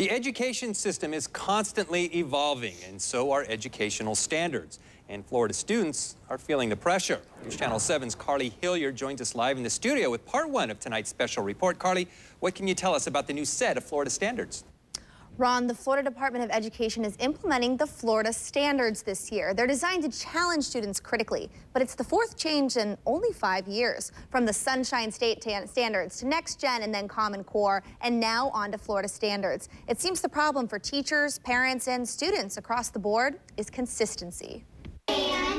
The education system is constantly evolving, and so are educational standards. And Florida students are feeling the pressure. News Channel 7's Carly Hilliard joins us live in the studio with part one of tonight's special report. Carly, what can you tell us about the new set of Florida standards? Ron, the Florida Department of Education is implementing the Florida standards this year. They're designed to challenge students critically, but it's the fourth change in only 5 years. From the Sunshine State standards to Next Gen and then Common Core, and now on to Florida standards. It seems the problem for teachers, parents, and students across the board is consistency.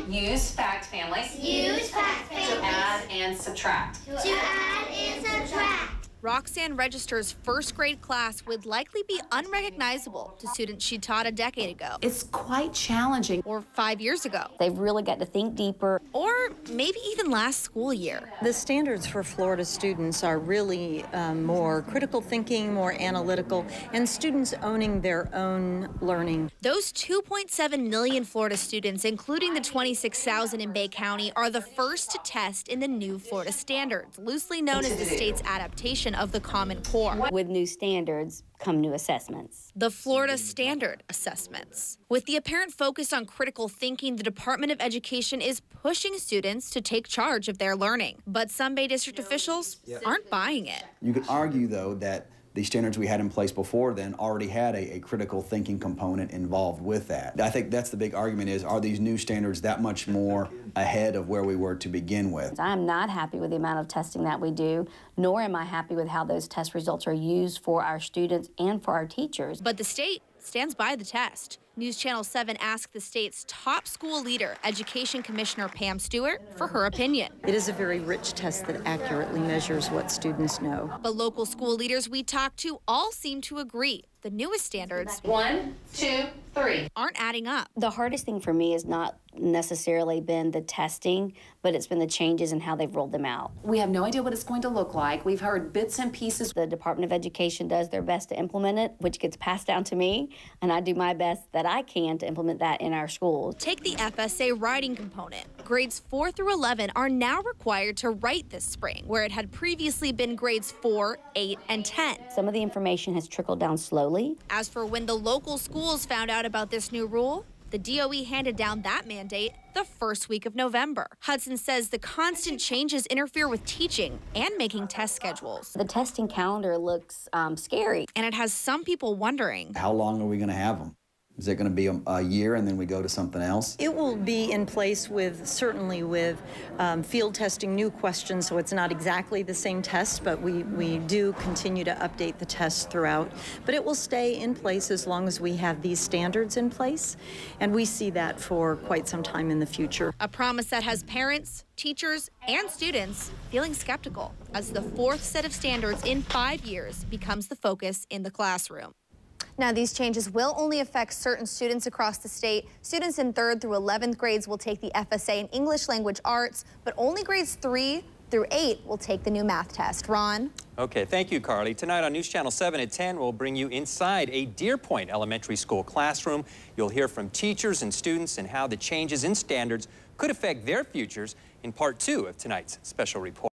Use fact families. Use fact families. To add and subtract. To add and subtract. Roxanne Register's first grade class would likely be unrecognizable to students she taught a decade ago. It's quite challenging. Or 5 years ago. They've really got to think deeper. Or maybe even last school year. The standards for Florida students are really more critical thinking, more analytical, and students owning their own learning. Those 2.7 million Florida students, including the 26,000 in Bay County, are the first to test in the new Florida standards, loosely known as the state's adaptation of the Common Core. With new standards come new assessments. The Florida Standard Assessments. With the apparent focus on critical thinking, the Department of Education is pushing students to take charge of their learning. But some Bay District officials aren't buying it. You could argue, though, that the standards we had in place before then already had a critical thinking component involved with that. I think that's the big argument is, are these new standards that much more ahead of where we were to begin with? I'm not happy with the amount of testing that we do, nor am I happy with how those test results are used for our students and for our teachers. But the state stands by the test. News Channel 7 asked the state's top school leader, Education Commissioner Pam Stewart, for her opinion. It is a very rich test that accurately measures what students know. But local school leaders we talked to all seem to agree. The newest standards 1, 2, 3 aren't adding up. The hardest thing for me has not necessarily been the testing, but it's been the changes in how they've rolled them out. We have no idea what it's going to look like. We've heard bits and pieces. The Department of Education does their best to implement it, which gets passed down to me, and I do my best that I can to implement that in our schools. Take the FSA writing component. Grades 4 through 11 are now required to write this spring, where it had previously been grades 4, 8, and 10. Some of the information has trickled down slowly. As for when the local schools found out about this new rule, the DOE handed down that mandate the first week of November. Hudson says the constant changes interfere with teaching and making test schedules. The testing calendar looks scary. And it has some people wondering, how long are we going to have them? Is it going to be a year and then we go to something else? It will be in place certainly with field testing new questions, so it's not exactly the same test, but we do continue to update the test throughout. But it will stay in place as long as we have these standards in place, and we see that for quite some time in the future. A promise that has parents, teachers, and students feeling skeptical as the fourth set of standards in 5 years becomes the focus in the classroom. Now, these changes will only affect certain students across the state. Students in 3rd through 11th grades will take the FSA in English Language Arts, but only grades 3 through 8 will take the new math test. Ron? Okay, thank you, Carly. Tonight on News Channel 7 at 10, we'll bring you inside a Deer Point Elementary School classroom. You'll hear from teachers and students and how the changes in standards could affect their futures in part 2 of tonight's special report.